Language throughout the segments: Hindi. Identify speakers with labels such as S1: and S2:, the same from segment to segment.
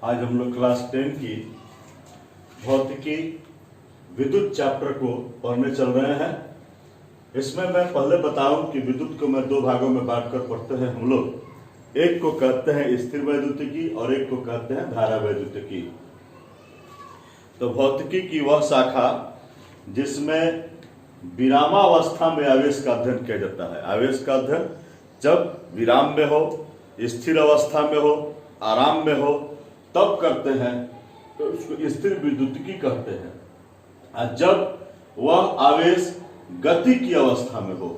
S1: आज हम लोग क्लास 10 की भौतिकी विद्युत चैप्टर को पढ़ने चल रहे हैं। इसमें मैं पहले बताऊं कि विद्युत को मैं दो भागों में बांटकर पढ़ते हैं हम लोग। एक को कहते हैं स्थिर वैद्युतिकी और एक को कहते हैं धारा वैद्युतिकी। तो भौतिकी की वह शाखा जिसमें विरामावस्था में आवेश का अध्ययन किया जाता है। आवेश का अध्ययन जब विराम में हो, स्थिर अवस्था में हो, आराम में हो, तब करते हैं तो उसको स्थिर विद्युतिकी कहते हैं। और जब वह आवेश गति की अवस्था में हो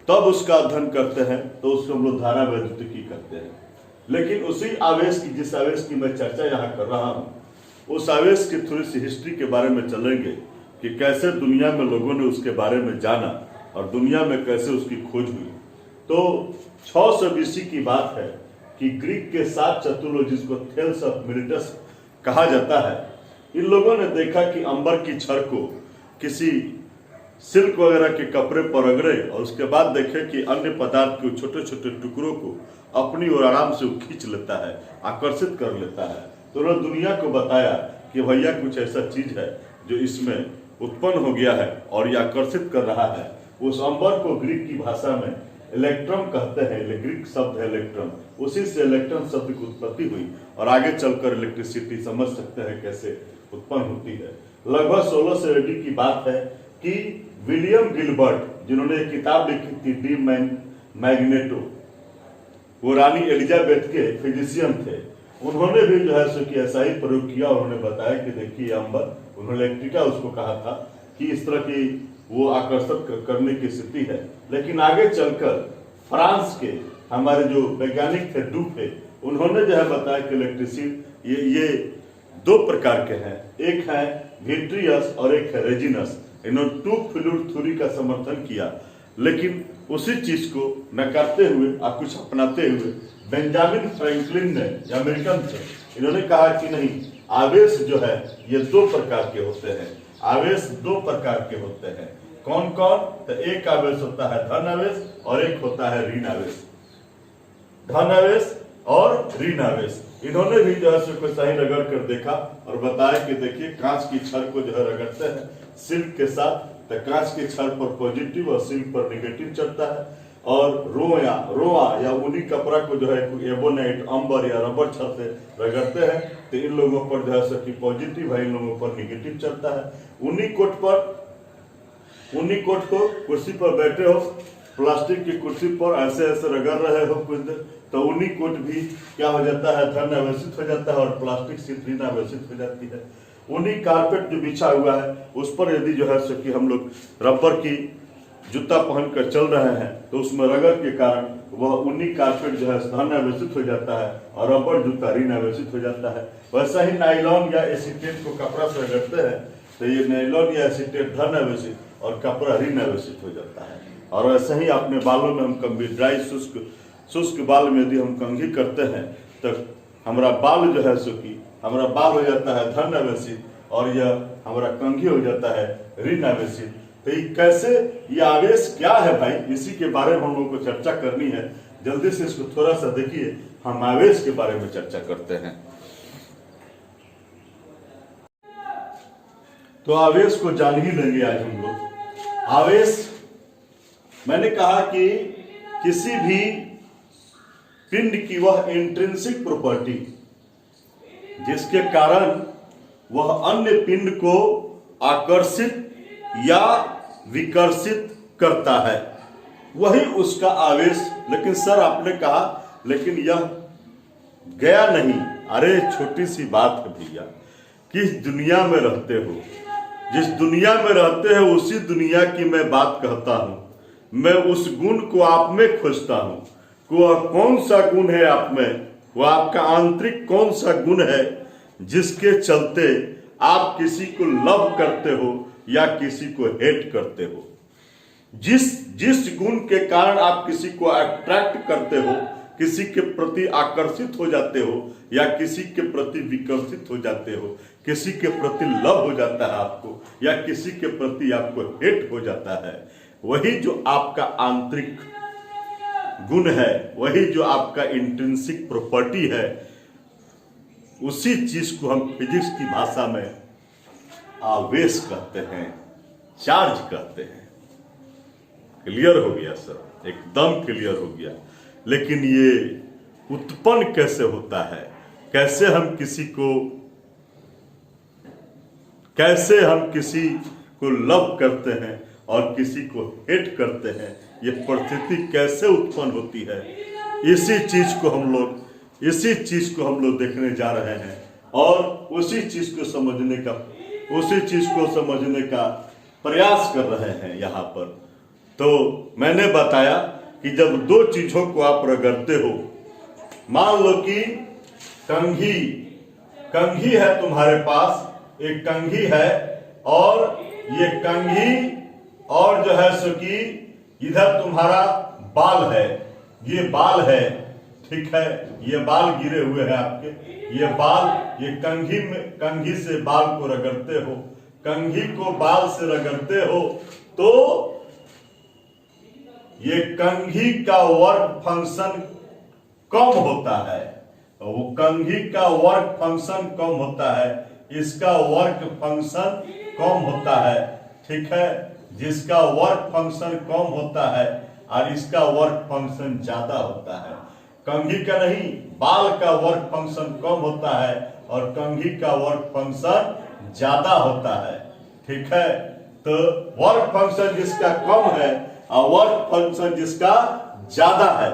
S1: तब उसका अध्ययन करते हैं तो उसको हम लोग धारा वैद्युतिकी कहते हैं। लेकिन उसी आवेश की, जिस आवेश की मैं चर्चा यहाँ कर रहा हूँ, उस आवेश की थोड़ी सी हिस्ट्री के बारे में चलेंगे कि कैसे दुनिया में लोगों ने उसके बारे में जाना और दुनिया में कैसे उसकी खोज हुई। तो 600 BC की बात है कि ग्रीक के 7 चतुर्लोक, जिसको थेल्स ऑफ मिलिटस कहा जाता है, इन लोगों ने देखा कि अंबर की छड़ को किसी सिल्क वगैरह के कपड़े पर रगड़े और उसके बाद देखे कि अन्य पदार्थ के छोटे छोटे टुकड़ों को अपनी ओर आराम से खींच लेता है, आकर्षित कर लेता है। तो उन्होंने दुनिया को बताया कि भैया कुछ ऐसा चीज है जो इसमें उत्पन्न हो गया है और ये आकर्षित कर रहा है। उस अंबर को ग्रीक की भाषा में इलेक्ट्रम कहते हैं। ग्रीक शब्द है इलेक्ट्रम, उसी से इलेक्ट्रॉन शब्द की उत्पत्ति हुई और आगे चलकर इलेक्ट्रिसिटी समझ सकते हैं कैसे उत्पन्न होती है। लगभग 1600 AD की बात है कि विलियम गिलबर्ट, जिन्होंने एक किताब लिखी थी डी मैग्नेटो, वो रानी एलिजाबेथ के फिजिशियन थे, उन्होंने भी जो है सो कि ऐसा ही प्रयोग किया। उन्होंने बताया कि देखिए अंबर, उन्होंने इलेक्ट्रिका उसको कहा था कि इस तरह की वो आकर्षित करने की स्थिति है। लेकिन आगे चलकर फ्रांस के हमारे जो वैज्ञानिक थे डुफे, उन्होंने जो है बताया कि इलेक्ट्रिसिटी ये दो प्रकार के हैं, एक है विट्रियस और एक है रेजिनस। इन्होंने टू फ्लूइड थ्योरी का समर्थन किया, लेकिन उसी चीज को नकारते हुए और कुछ अपनाते हुए बेंजामिन फ्रैंकलिन ने, जो अमेरिकन थे, इन्होंने कहा कि नहीं, आवेश जो है ये दो प्रकार के होते हैं। आवेश दो प्रकार के होते हैं। कौन कौन? तो एक आवेश होता है धन आवेश और एक होता है ऋण आवेश। धन आवेश और ऋण आवेश, इन्होंने भी जो है सो सही रगड़ कर देखा और बताया कि देखिए कांच की छड़ को जो है रगड़ते हैं सिल्क के साथ, तो कांच की छड़ पर पॉजिटिव और सिल्क पर नेगेटिव चढ़ता है। और रोआ या ऊनी कपड़ा को जो है एबोनाइट, अंबर या रबर छड़ से रगड़ते हैं तो इन लोगों पर जो है सो कि पॉजिटिव है, इन लोगों पर नेगेटिव चढ़ता है। ऊनी कोट को कुर्सी पर बैठे हो, प्लास्टिक की कुर्सी पर ऐसे ऐसे रगड़ रहे हो कुछ देर, तो ऊनी कोट भी क्या हो जाता है, धन आवेशित हो जाता है और प्लास्टिक से ऋण आवेशित हो जाती है। ऊनी कारपेट जो बिछा हुआ है उस पर यदि जो है सो कि हम लोग रबर की जूता पहनकर चल रहे हैं तो उसमें रगड़ के कारण वह ऊनी कारपेट जो है धन आवेशित हो जाता है और रबर जूता ऋण आवेशित हो जाता है। वैसा ही नायलॉन या एसीटेट को कपड़ा से रगड़ते हैं तो ये नायलॉन या एसीटेट धन आवेशित और कपड़ा ऋण आवेशित हो जाता है। और वैसे ही अपने बालों में हम कंघी, ड्राई शुष्क बाल में यदि हम कंघी करते हैं तो हमारा बाल जो है सो कि हमारा बाल हो जाता है धन आवेशित और यह हमारा कंघी हो जाता है ऋण आवेशित। तो ये कैसे, ये आवेश क्या है भाई, इसी के बारे में हम लोगों को चर्चा करनी है। जल्दी से इसको थोड़ा सा देखिए, हम आवेश के बारे में चर्चा करते हैं। तो आवेश को जान ही लेंगे आज हम लोग। आवेश, मैंने कहा कि किसी भी पिंड की वह इंट्रिंसिक प्रॉपर्टी जिसके कारण वह अन्य पिंड को आकर्षित या विकर्षित करता है, वही उसका आवेश। लेकिन सर आपने कहा लेकिन यह गया नहीं। अरे छोटी सी बात है भैया, किस दुनिया में रहते हो, जिस दुनिया में रहते हो उसी दुनिया की मैं बात कहता हूं। मैं उस गुण को आप में खोजता हूं। वह कौन सा गुण है आप में, वह आपका आंतरिक कौन सा गुण है जिसके चलते आप किसी को लव करते हो या किसी को हेट करते हो। जिस गुण के कारण आप किसी को अट्रैक्ट करते हो, किसी के प्रति आकर्षित हो जाते हो या किसी के प्रति विकर्षित हो जाते हो, किसी के प्रति लव हो जाता है आपको या किसी के प्रति आपको हेट हो जाता है, वही जो आपका आंतरिक गुण है, वही जो आपका इंट्रिंसिक प्रॉपर्टी है, उसी चीज को हम फिजिक्स की भाषा में आवेश कहते हैं, चार्ज कहते हैं। क्लियर हो गया सर, एकदम क्लियर हो गया। लेकिन ये उत्पन्न कैसे होता है, कैसे हम किसी को लव करते हैं और किसी को हेट करते हैं, ये परिस्थिति कैसे उत्पन्न होती है, इसी चीज को हम लोग देखने जा रहे हैं और उसी चीज को समझने का प्रयास कर रहे हैं यहाँ पर। तो मैंने बताया कि जब दो चीजों को आप रगड़ते हो, मान लो कि कंघी है तुम्हारे पास, एक कंघी है और ये कंघी और जो है सो कि इधर तुम्हारा बाल है, ये बाल है, ठीक है, ये बाल गिरे हुए हैं आपके, ये बाल, ये कंघी से बाल को रगड़ते हो, कंघी को बाल से रगड़ते हो, तो ये कंघी का वर्क फंक्शन कम होता है, वो कंघी का वर्क फंक्शन कम होता है, इसका वर्क फंक्शन कम होता है, ठीक है, जिसका वर्क फंक्शन कम होता है और इसका वर्क फंक्शन ज्यादा होता है। कंघी का नहीं, बाल का वर्क फंक्शन कम होता है और कंघी का वर्क फंक्शन ज्यादा होता है, ठीक है। तो वर्क फंक्शन जिसका कम है और वर्क फंक्शन जिसका ज्यादा है,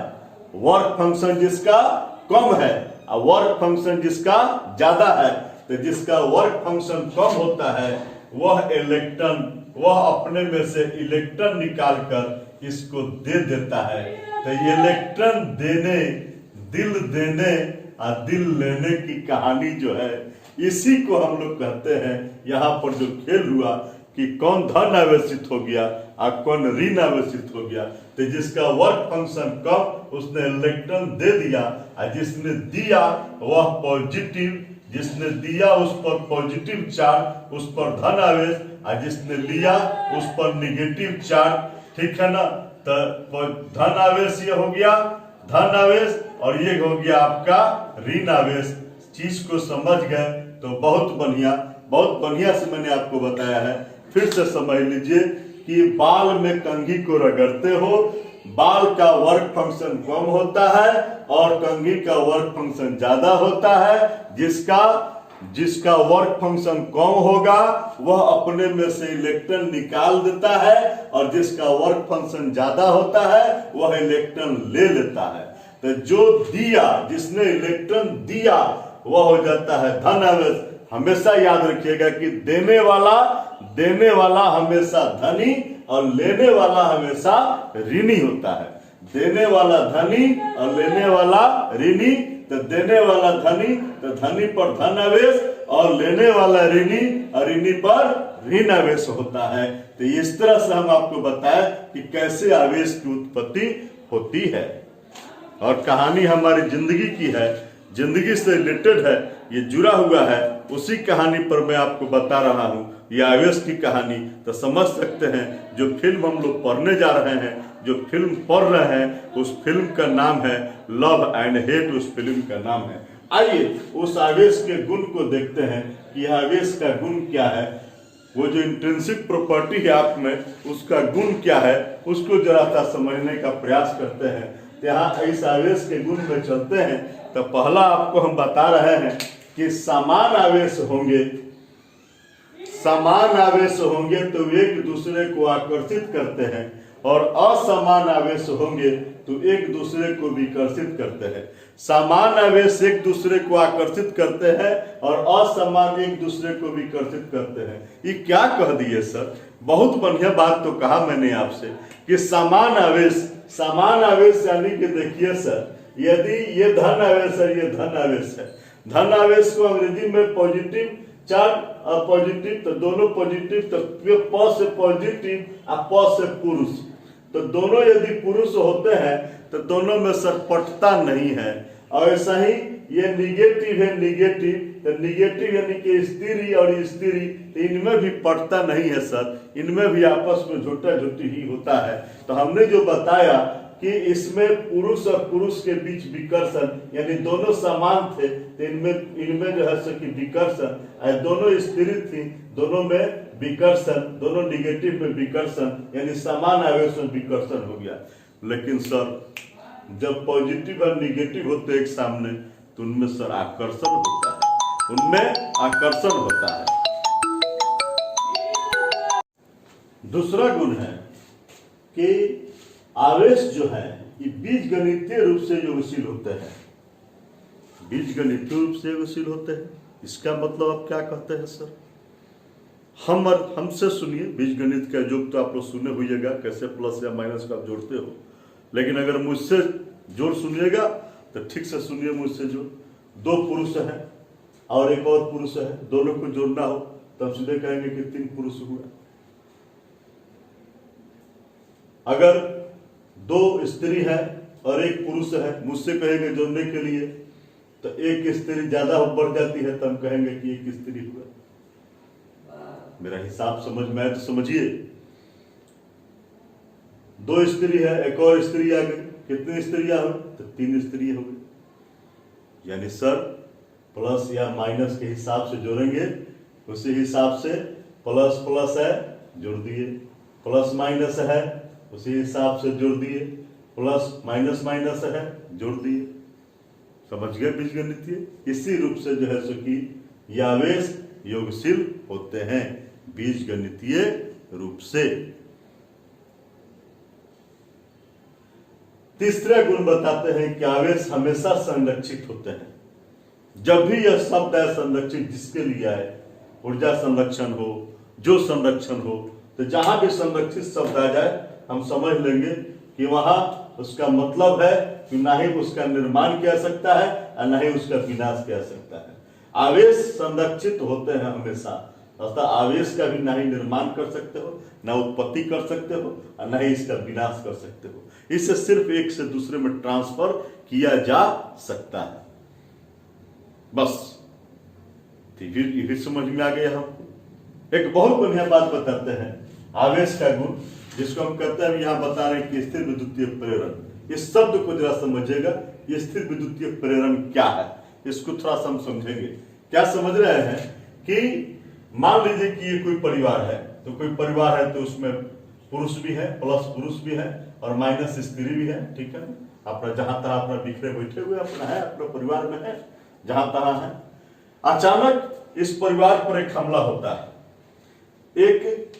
S1: वर्क फंक्शन जिसका कम है और वर्क फंक्शन जिसका ज्यादा है, तो जिसका वर्क फंक्शन कम होता है वह अपने में से इलेक्ट्रॉन निकालकर इसको दे देता है। तो इलेक्ट्रॉन देने, दिल देने और दिल लेने की कहानी जो है, इसी को हम लोग कहते हैं। यहाँ पर जो खेल हुआ कि कौन धन आवेशित हो गया और कौन ऋण आवेशित हो गया, तो जिसका वर्क फंक्शन कम उसने इलेक्ट्रॉन दे दिया और जिसने दिया वह पॉजिटिव, जिसने दिया उस पर पॉजिटिव चार्ज, उस पर धन आवेश, और जिसने लिया उस पर निगेटिव चार्ज, ठीक है ना। तो धन आवेश ये हो गया धन आवेश और ये हो गया आपका ऋण आवेश। चीज को समझ गए तो बहुत बढ़िया से मैंने आपको बताया है। फिर से समझ लीजिए कि बाल में कंघी को रगड़ते हो, बाल का वर्क फंक्शन कम होता है और कंघी का वर्क फंक्शन ज्यादा होता है। जिसका वर्क फंक्शन कम होगा वह अपने में से इलेक्ट्रॉन निकाल देता है और जिसका वर्क फंक्शन ज्यादा होता है वह इलेक्ट्रॉन ले लेता है। तो जो दिया, जिसने इलेक्ट्रॉन दिया, वह हो जाता है धन आवेश। हमेशा याद रखिएगा कि देने वाला हमेशा धनी और लेने वाला हमेशा ऋणी होता है। देने वाला धनी और लेने वाला ऋणी। तो देने वाला धनी तो धनी पर धन आवेश और लेने वाला ऋणी और ऋणी पर ऋण आवेश होता है। तो इस तरह से हम आपको बताएं कि कैसे आवेश की उत्पत्ति होती है। और कहानी हमारी जिंदगी की है, जिंदगी से रिलेटेड है, ये जुड़ा हुआ है। उसी कहानी पर मैं आपको बता रहा हूँ, ये आवेश की कहानी। तो समझ सकते हैं जो फिल्म हम लोग पढ़ने जा रहे हैं, जो फिल्म पढ़ रहे हैं, उस फिल्म का नाम है लव एंड हेट। उस फिल्म का नाम है, आइए उस आवेश के गुण को देखते हैं कि आवेश का गुण क्या है। वो जो इंट्रिंसिक प्रॉपर्टी है आप में, उसका गुण क्या है, उसको जरा सा समझने का प्रयास करते हैं। यहाँ इस आवेश के गुण में चलते हैं। तो पहला आपको हम बता रहे हैं कि समान आवेश होंगे तो एक दूसरे को आकर्षित करते हैं और असमान आवेश होंगे तो एक दूसरे को विकर्षित करते हैं। समान आवेश एक दूसरे को आकर्षित करते हैं और असमान एक दूसरे को विकर्षित करते हैं। ये क्या कह दिए सर? बहुत बढ़िया बात तो कहा मैंने आपसे कि समान आवेश यानी कि देखिए सर, यदि ये धन आवेश है, ये धन आवेश है। धन आवेश को अंग्रेजी में पॉजिटिव चार्ज और पॉजिटिव, तो दोनों पॉजिटिव, तो प से पॉजिटिव और प से पुरुष। तो दोनों यदि पुरुष होते हैं तो दोनों में सरपटता नहीं है। और ऐसा ही ये निगेटिव है, तो निगेटिव यानी कि स्त्री और स्त्री, तो इनमें भी पटता नहीं है सर, इनमें भी आपस में झूठा झूठी ही होता है। तो हमने जो बताया कि इसमें पुरुष और पुरुष के बीच विकर्षण, यानी दोनों समान थे तो इनमें जो है सो कि विकर्षण, दोनों स्त्री थी, दोनों में विकर्षण, दोनों निगेटिव में विकर्षण, यानी समान आवेश में विकर्षण हो गया। लेकिन सर जब पॉजिटिव और निगेटिव होते हैं एक सामने तो उनमें सर आकर्षण होता है, उनमें आकर्षण होता है। दूसरा गुण है कि आवेश जो है ये बीजगणितीय रूप से योगशील होते हैं, बीजगणितीय रूप से योगशील होते हैं। इसका मतलब आप क्या कहते हैं सर? हमसे सुनिए, बीजगणित का योग तो आप लोग सुने होइएगा, कैसे प्लस या माइनस को आप जोड़ते हो, लेकिन अगर मुझसे जोड़ सुनिएगा तो ठीक से सुनिए मुझसे। जो दो पुरुष हैं और एक और पुरुष है, दोनों को जोड़ना हो तो हम सीधे कहेंगे कि 3 पुरुष हुआ। अगर 2 स्त्री है और 1 पुरुष है, मुझसे कहेंगे जोड़ने के लिए तो 1 स्त्री ज्यादा बढ़ जाती है तो हम कहेंगे कि 1 स्त्री हुआ। मेरा हिसाब समझ में आए तो समझिए। 2 स्त्री है, एक और स्त्री आ गई, कितनी स्त्रियां हो तो 3 स्त्री हो गई। यानी सर प्लस या माइनस के हिसाब से जोड़ेंगे, उसी हिसाब से प्लस प्लस है जोड़ दिए, प्लस माइनस है उसी हिसाब से जोड़ दिए, प्लस माइनस माइनस है जोड़ दिए। समझ गए बीजगणितीय? इसी रूप से जो है सो कि ये आवेश योगशील होते हैं बीजगणितीय रूप से। तीसरा गुण बताते हैं कि आवेश हमेशा संरक्षित होते हैं। जब भी यह शब्द है संरक्षित जिसके लिए आए, ऊर्जा संरक्षण हो, जो संरक्षण हो, तो जहां भी संरक्षित शब्द आ जाए हम समझ लेंगे कि वहां उसका मतलब है कि ना ही उसका निर्माण किया सकता है और ना ही उसका विनाश किया सकता है। आवेश संरक्षित होते हैं हमेशा, अर्थात आवेश का भी ना ही निर्माण कर सकते हो, ना उत्पत्ति कर सकते हो और ना ही इसका विनाश कर सकते हो। इसे सिर्फ एक से दूसरे में ट्रांसफर किया जा सकता है, बस। ये भी समझ में आ गया हमको। एक बहुत बढ़िया बात बताते हैं आवेश का गुण, जिसको हम कहते हैं, यहां बता रहे हैं कि स्थिर विद्युतीय प्रेरण। इस शब्द को जरा समझिएगा, ये स्थिर विद्युतीय प्रेरण क्या है, इसको थोड़ा सा हम समझेंगे। क्या समझ रहे हैं कि मान लीजिए कि ये कोई परिवार है, तो कोई परिवार है तो उसमें पुरुष भी है, प्लस पुरुष भी है और माइनस स्त्री भी है, ठीक है। अपना जहां तहां अपना बिखरे बैठे हुए अपना है, अपने परिवार में है, जहां तहां है। अचानक इस परिवार पर एक हमला होता है, एक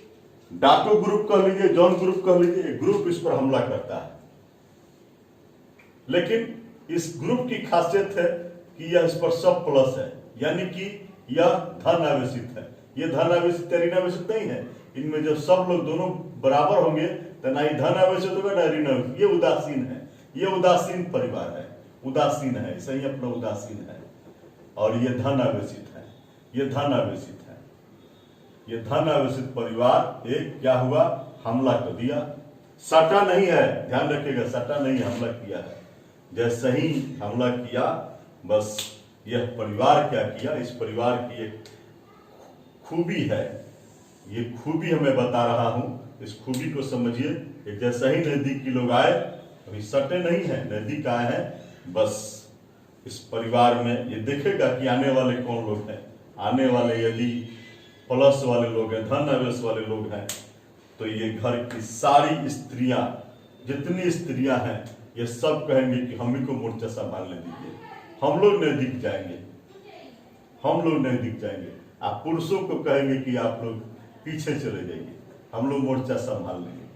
S1: डाकू ग्रुप कह लीजिए, जॉन ग्रुप कह लीजिए, एक ग्रुप इस पर हमला करता है। लेकिन इस ग्रुप की खासियत है कि यह इस पर सब प्लस है, यानी कि यह धन आवेशित है। यह धन आवेशित ऋण आवेशित नहीं है। इनमें जब सब लोग दोनों बराबर होंगे तो ना ही धन आवेशित होगा ना ऋण आवेशित। ये उदासीन है, ये उदासीन परिवार है, उदासीन है, ऐसा ही अपना उदासीन है। और ये धन आवेशित है, ये धन आवेशित है। ये धन आवेशित परिवार एक क्या हुआ, हमला कर दिया। सटा नहीं है, ध्यान रखिएगा, सटा नहीं, हमला किया है। जैसे ही हमला किया, बस यह परिवार क्या किया, इस परिवार की एक खूबी है, ये खूबी हमें बता रहा हूं, इस खूबी को समझिए। जैसे ही नजदीक के लोग आए, अभी सटे नहीं है, नजदीक आए हैं, बस इस परिवार में ये देखेगा कि आने वाले कौन लोग हैं। आने वाले यदि प्लस वाले लोग हैं, धन आवेश वाले लोग हैं, तो ये घर की सारी स्त्रियां, जितनी स्त्रियां हैं, ये सब कहेंगे कि हम ही को मोर्चा संभालने दीजिए, हम लोग नहीं दिख जाएंगे, हम लोग नहीं दिख जाएंगे। आप पुरुषों को कहेंगे कि आप लोग पीछे चले जाइए, हम लोग मोर्चा संभाल लेंगे।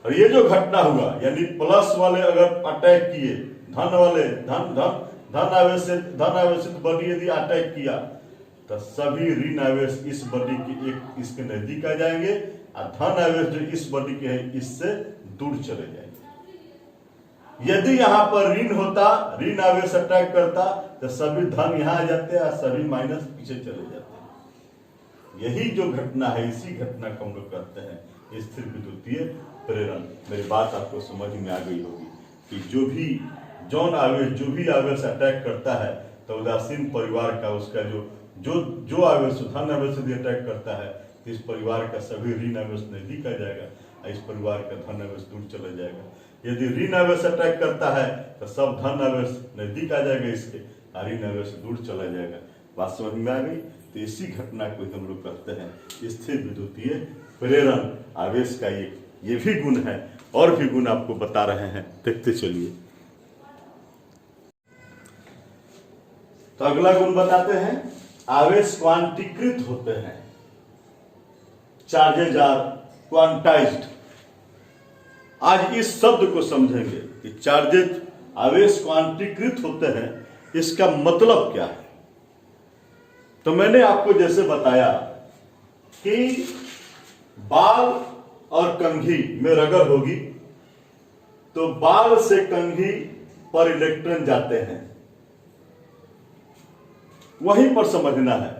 S1: और ये जो घटना हुआ, यानी प्लस वाले अगर अटैक किए, धन वाले धन आवेशित बॉडी यदि अटैक किया, तो सभी ऋण आवेश इस बॉडी की एक इसके नजदीक आ जाएंगे और धन आवेश जो इस बॉडी के है इससे दूर चले जाएंगे। यदि यहाँ पर ऋण होता, ऋण आवेश अटैक करता, तो सभी धन यहाँ आ जाते हैं, सभी माइनस पीछे चले जाते हैं। यही जो घटना है, इसी घटना को हम लोग कहते हैं स्थिर विद्युतीय प्रेरण। मेरी बात आपको समझ में आ गई होगी कि जो भी जौन आवेश, जो भी आवेश अटैक करता है, तो उदासीन परिवार का उसका जो आवेश धन आवेश यदि अटैक करता है, तो इस परिवार का सभी ऋण आवेश नजदीक आ जाएगा और इस परिवार का धन आवेश दूर चला जाएगा। यदि ऋण आवेश अटैक करता है तो सब धन आवेश नजदीक आ जाएगा इसके, ऋण आवेश दूर चला जाएगा। बात समझ में आ गई? तो इसी घटना को हम लोग कहते हैं स्थिर विद्युतीय प्रेरण आवेश का ये भी गुण है, और भी गुण आपको बता रहे हैं, देखते चलिए। तो अगला गुण बताते हैं, आवेश क्वांटीकृत होते हैं, चार्जेज आर क्वांटाइज्ड। आज इस शब्द को समझेंगे कि चार्जेज आवेश क्वांटीकृत होते हैं, इसका मतलब क्या है। तो मैंने आपको जैसे बताया कि बाल और कंघी में रगड़ होगी तो बाल से कंघी पर इलेक्ट्रॉन जाते हैं, वहीं पर समझना है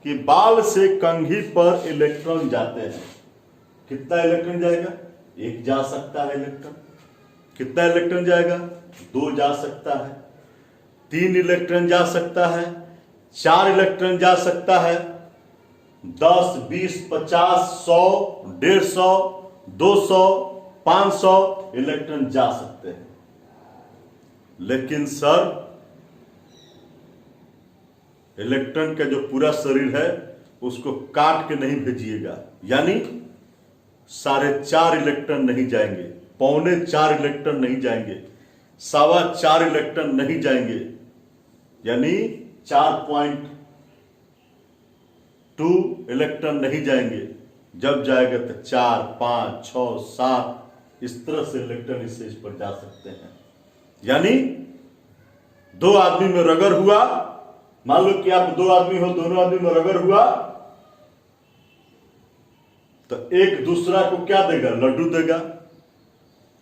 S1: कि बाल से कंघी पर इलेक्ट्रॉन जाते हैं। कितना इलेक्ट्रॉन जाएगा? एक जा सकता है इलेक्ट्रॉन। कितना इलेक्ट्रॉन जाएगा? 2 जा सकता है, 3 इलेक्ट्रॉन जा सकता है, 4 इलेक्ट्रॉन जा सकता है, 10, 20, 50, 100, 150, 200, 500 इलेक्ट्रॉन जा सकते हैं। लेकिन सर, इलेक्ट्रॉन का जो पूरा शरीर है उसको काट के नहीं भेजिएगा, यानी 4.5 इलेक्ट्रॉन नहीं जाएंगे, 3.25 इलेक्ट्रॉन नहीं जाएंगे, 4.25 इलेक्ट्रॉन नहीं जाएंगे, यानी 4.2 इलेक्ट्रॉन नहीं जाएंगे। जब जाएगा तो 4, 5, 6, 7 इस तरह से इलेक्ट्रॉन इस स्टेज पर जा सकते हैं। यानी 2 आदमी में रगड़ हुआ, मान लो कि आप 2 आदमी हो, दोनों आदमी में रगड़ हुआ तो एक दूसरा को क्या देगा? लड्डू देगा।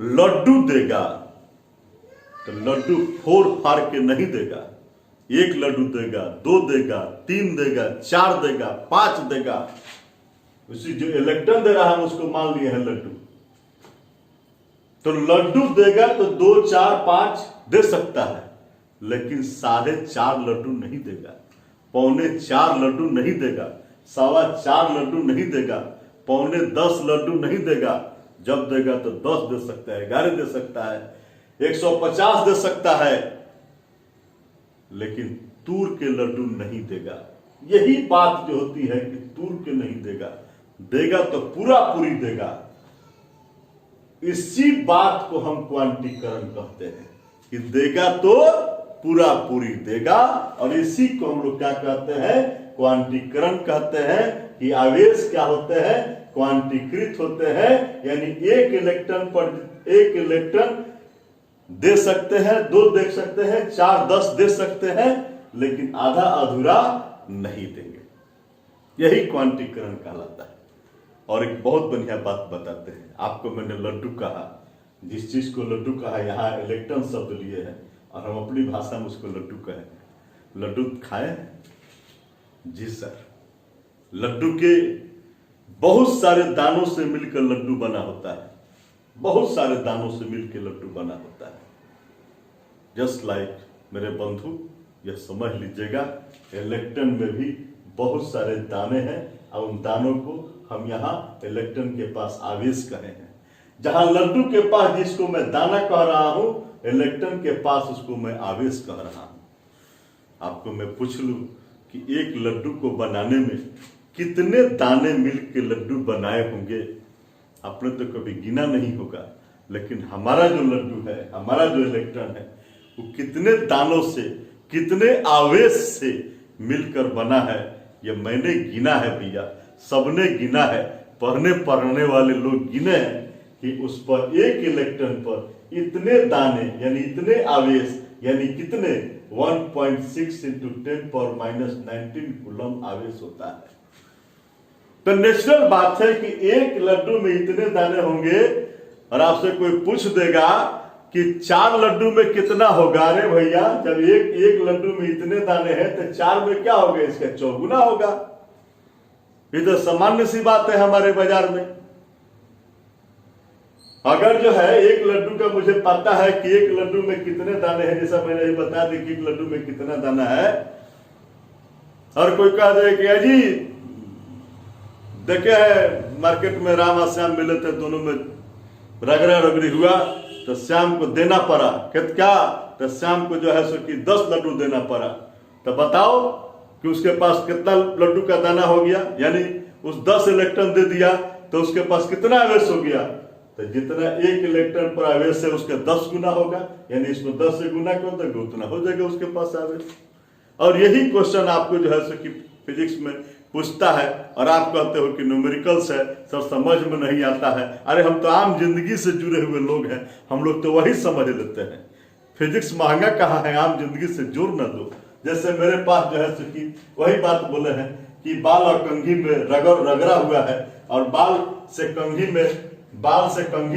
S1: लड्डू देगा तो लड्डू फोड़ फाड़ के नहीं देगा, 1 लड्डू देगा, 2 देगा, 3 देगा, 4 देगा, 5 देगा। उसी जो इलेक्ट्रॉन दे रहा है हम उसको मान लिए हैं लड्डू। तो लड्डू देगा तो 2, 4, 5 दे सकता है, लेकिन 4.5 लड्डू नहीं देगा, 3.25 लड्डू नहीं देगा, 4.25 लड्डू नहीं देगा, 9.5 लड्डू नहीं देगा। जब देगा तो 10 दे सकता है, 11 दे सकता है, 150 दे सकता है, लेकिन तूर के लड्डू नहीं देगा। यही बात जो होती है कि तूर के नहीं देगा, देगा तो पूरा पूरी देगा। इसी बात को हम क्वांटीकरण कहते हैं कि देगा तो पूरा पूरी देगा, और इसी को हम लोग क्या कहते हैं? क्वांटीकरण कहते हैं कि आवेश क्या होते हैं? क्वांटीकृत होते हैं, यानी 1 इलेक्ट्रॉन पर 1 इलेक्ट्रॉन दे सकते हैं, 2 दे सकते हैं, 4, 10 दे सकते हैं, लेकिन आधा अधूरा नहीं देंगे। यही क्वांटीकरण कहलाता है। और एक बहुत बढ़िया बात बताते हैं आपको। मैंने लड्डू कहा, जिस चीज को लड्डू कहा, यहाँ इलेक्ट्रॉन शब्द लिए हैं और हम अपनी भाषा में उसको लड्डू कहें। लड्डू खाए? जी सर। लड्डू के बहुत सारे दानों से मिलकर लड्डू बना होता है, बहुत सारे दानों से मिलकर लड्डू बना होता है। जस्ट लाइक मेरे बंधु, यह समझ लीजिएगा, इलेक्ट्रॉन में भी बहुत सारे दाने हैं, और उन दानों को हम यहाँ इलेक्ट्रॉन के पास आवेश कहे हैं। जहां लड्डू के पास जिसको मैं दाना कह रहा हूं, इलेक्ट्रॉन के पास उसको मैं आवेश कह रहा हूं। आपको मैं पूछ लूं कि एक लड्डू को बनाने में कितने दाने मिलकर लड्डू बनाए होंगे? आपने तो कभी गिना नहीं होगा, लेकिन हमारा जो लड्डू है, हमारा जो इलेक्ट्रॉन है, वो कितने दानों से, कितने आवेश से मिलकर बना है, ये मैंने गिना है भैया, सबने गिना है। पढ़ने पढ़ने वाले लोग गिने हैं कि उस पर 1 इलेक्ट्रॉन पर इतने दाने, यानी इतने आवेश, यानी कितने 1.6 × 10⁻⁻19 कूलम आवेश होता है। तो नेचुरल बात है कि एक लड्डू में इतने दाने होंगे, और आपसे कोई पूछ देगा कि 4 लड्डू में कितना होगा? अरे भैया, जब एक लड्डू में इतने दाने हैं तो 4 में क्या होगा? इसका 4 गुना होगा। ये तो सामान्य सी बात है हमारे बाजार में। अगर जो है एक लड्डू का मुझे पता है कि एक लड्डू में कितने दाने हैं, जैसा मैंने ये बता दी कि एक लड्डू में कितना दाना है, और कोई कह दे कि जी देखे है मार्केट में राम और श्याम मिले थे, दोनों में रगड़ा रगड़ी हुआ, तो श्याम को देना पड़ा क्या, तो श्याम को जो है सो कि 10 लड्डू देना पड़ा। तो बताओ कि उसके पास कितना लड्डू का दाना हो गया, यानी उस 10 इलेक्ट्रॉन दे दिया तो उसके पास कितना आवेश हो गया, तो जितना 1 इलेक्ट्रॉन पर आवेश है उसका 10 गुना होगा, यानी इसको 10 से गुना कर दोगे उतना हो जाएगा उसके पास आवेश। और यही क्वेश्चन आपको जो है सो कि फिजिक्स में पूछता है और आप कहते हो कि न्यूमेरिकल्स है सर, समझ में नहीं आता है। अरे हम तो आम जिंदगी से जुड़े हुए लोग हैं, हम लोग तो वही समझ लेते हैं। फिजिक्स महंगा कहाँ है, आम जिंदगी से जोड़ न दो। जैसे मेरे पास जो है सो कि वही बात बोले हैं कि बाल और कंघी में रगड़ा हुआ है और बाल से कंघी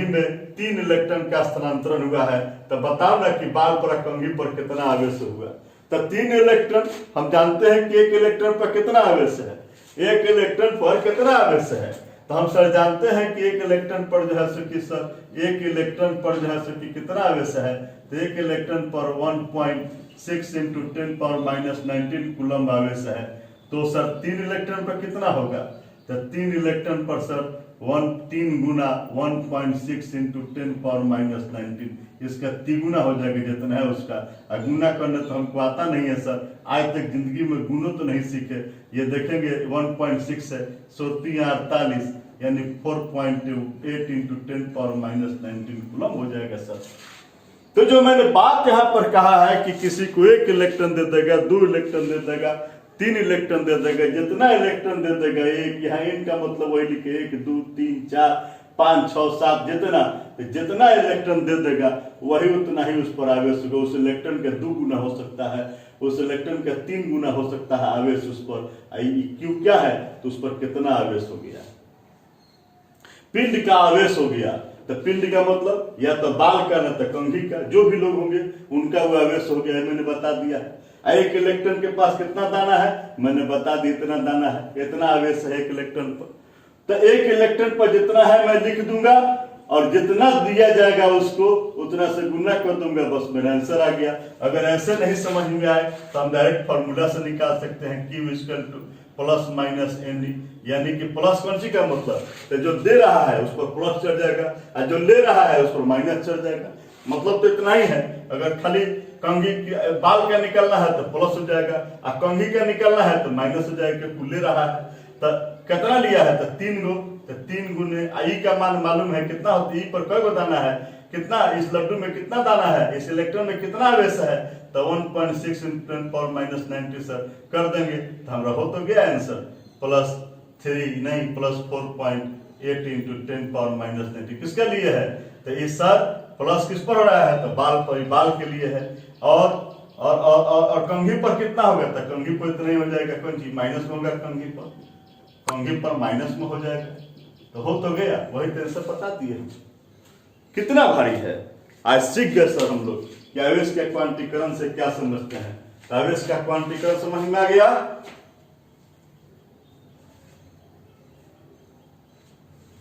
S1: में 3 इलेक्ट्रॉन का स्थानांतरण हुआ है, तो बताओ ना कि बाल पर कंघी पर कितना आवेश हुआ। तो 3 इलेक्ट्रॉन हम जानते हैं कि 1 इलेक्ट्रॉन पर कितना आवेश है, 1 इलेक्ट्रॉन पर कितना आवेश है, तो हम सर जानते हैं कि 1 इलेक्ट्रॉन पर जो है सो कि सर 1 इलेक्ट्रॉन पर जो है सो कि कितना आवेश है, तो 1 इलेक्ट्रॉन पर 1.6 × 10⁻19 कूलम आवेश है। तो सर 3 इलेक्ट्रॉन पर कितना होगा, तो 3 इलेक्ट्रॉन पर सर 3 गुना 1.6 × 10⁻19, इसका 3 गुना हो जाएगा जितना है उसका। गुना करने तो हमको आता नहीं है सर, आज तक जिंदगी में गुणों तो नहीं सीखे। ये देखेंगे 1.6 है, 48 यानी 4.8 × 10⁻19 कूलम हो जाएगा सर। तो जो मैंने बात यहाँ पर कहा है कि किसी को 1 इलेक्ट्रॉन दे देगा, 2 इलेक्ट्रॉन दे देगा, 3 इलेक्ट्रॉन दे देगा, जितना इलेक्ट्रॉन दे देगा, एक यहाँ इनका मतलब वही लिखे 1 2 3 4 5 6 7 जितना इलेक्ट्रॉन दे देगा वही उतना ही उस पर आवेश होगा। उस इलेक्ट्रॉन का 2 गुना हो सकता है, उस इलेक्ट्रॉन का 3 गुना हो सकता है आवेश उस पर। क्यों क्या है, तो उस पर कितना आवेश हो गया, पिंड का आवेश हो गया। तो पिंड का मतलब या तो बाल का न तो कंघी का, जो भी लोग होंगे उनका वो आवेश हो गया है, मैंने बता दिया है। 1 इलेक्ट्रॉन के पास कितना दाना है, मैंने बता दिया इतना दाना है, इतना आवेश है 1 इलेक्ट्रॉन पर। तो 1 इलेक्ट्रॉन पर जितना है मैं लिख दूंगा और जितना दिया जाएगा उसको उतना से गुना कर दूंगा, बस मेरा आंसर आ गया। अगर ऐसे नहीं समझ में आए तो हम डायरेक्ट फॉर्मूला से निकाल सकते हैं Q प्लस माइनस एन, यानी कि प्लस कौन सी का मतलब, तो जो दे रहा है उस पर प्लस चढ़ जाएगा और जो ले रहा है उस पर माइनस चढ़ जाएगा। मतलब तो इतना ही है। अगर खाली कंघी बाल का निकलना है तो प्लस हो जाएगा और कंघी का निकलना है तो माइनस हो जाएगा। ले रहा है तो कितना लिया है, तो 3 गो, तो 3 गुने ई का मान मालूम है कितना होता है, ई पर कई गो दाना है, कितना इस लड्डू में कितना दाना है, इस इलेक्ट्रॉन में कितना आवेश है, तो 1.6 × 10⁻19 सर कर देंगे तो हमारा हो तो गया आंसर +3 नहीं +4.8 × 10⁻19 किसके लिए है, तो इस सर प्लस किस पर हो रहा है, तो बाल पर, बाल के लिए है। और कंघी पर कितना होगा, तो कंघी पर इतना ही हो जाएगा, कौन चीज माइनस में होगा, कंघी पर माइनस में हो जाएगा, तो हो तो गया, वही तो आंसर बता दिए। कितना भारी है, आज सीख गए सर हम लोग कि आवेश के क्वांटीकरण से क्या समझते हैं। तो आवेश का क्वांटीकरण समझ में आ गया।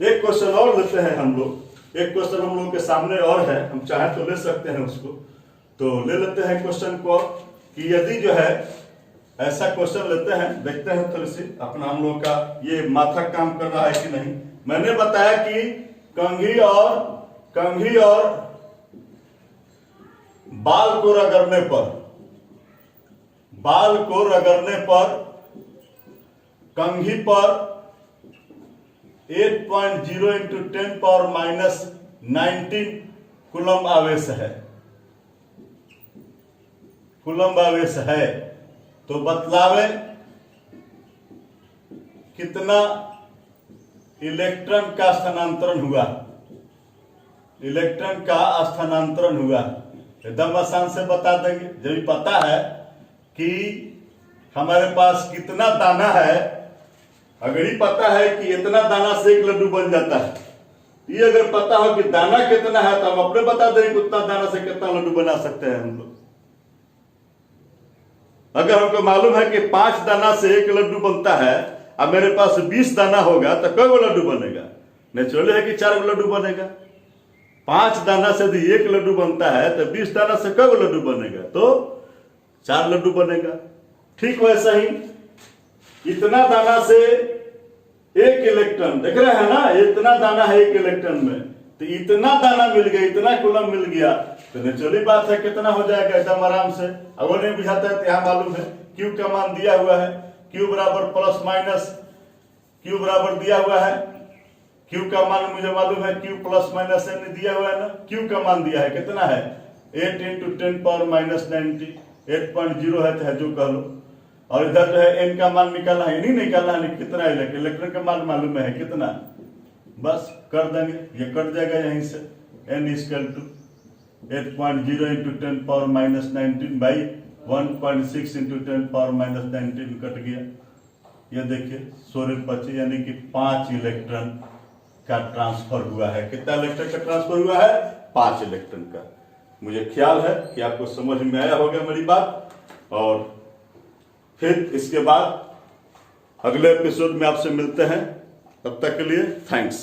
S1: एक क्वेश्चन और लेते हैं हम लोग, एक क्वेश्चन हम लोग के सामने और है, हम चाहे तो ले सकते हैं उसको, तो ले लेते हैं क्वेश्चन को कि यदि जो है ऐसा क्वेश्चन लेते हैं, देखते हैं थोड़ी सी अपना हम लोग का ये माथा काम कर रहा है कि नहीं। मैंने बताया कि कंघी और बाल को रगड़ने पर कंघी पर 8.0 × 10⁻19 कूलम आवेश है, तो बतलावे कितना इलेक्ट्रॉन का स्थानांतरण हुआ। एकदम आसान से बता देंगे। जब पता है कि हमारे पास कितना दाना है, अगर ही पता है कि इतना दाना से 1 लड्डू बन जाता है, ये अगर पता हो कि दाना कितना है तो हम अपने बता देंगे कि उतना दाना से कितना लड्डू बना सकते हैं हम लोग। अगर हमको मालूम है कि 5 दाना से 1 लड्डू बनता है, अब मेरे पास 20 दाना होगा तो कै गो लड्डू बनेगा, नेचुरली है कि 4 गो लड्डू बनेगा। 5 दाना से यदि 1 लड्डू बनता है तो 20 दाना से कै गो लड्डू बनेगा, तो 4 लड्डू बनेगा। ठीक वैसा ही इतना दाना से 1 इलेक्ट्रॉन, देख रहे हैं ना, इतना दाना है 1 इलेक्ट्रॉन में, तो इतना दाना मिल गया, इतना कूलम मिल गया, तो नेचुरली बात है कितना हो जाएगा एकदम आराम से। अगर नहीं बुझाता है तो यहाँ मालूम है क्यू का मान दिया हुआ है, क्यू बराबर प्लस माइनस क्यू बराबर दिया हुआ है, क्यू का मान मुझे मालूम है, क्यू प्लस माइनस एन दिया हुआ है ना, क्यू का मान दिया है कितना है 8 × 10⁻90, 8.0 है चाहे जो कह लो, और इधर जो है एन का मान निकालना है, नहीं निकालना है, कितना इलेक्ट्रॉन का मान मालूम है कितना, बस कर देंगे, ये कट जाएगा यहीं से, n = 8.0 × 10⁻19 बाई 1.6 × 10⁻19 कट गया। ये देखिए 16 यानी कि 5 इलेक्ट्रॉन का ट्रांसफर हुआ है। कितना इलेक्ट्रॉन का ट्रांसफर हुआ है? 5 इलेक्ट्रॉन का। मुझे ख्याल है कि आपको समझ में आया होगा मेरी बात, और फिर इसके बाद अगले एपिसोड में आपसे मिलते हैं। तब तक के लिए थैंक्स।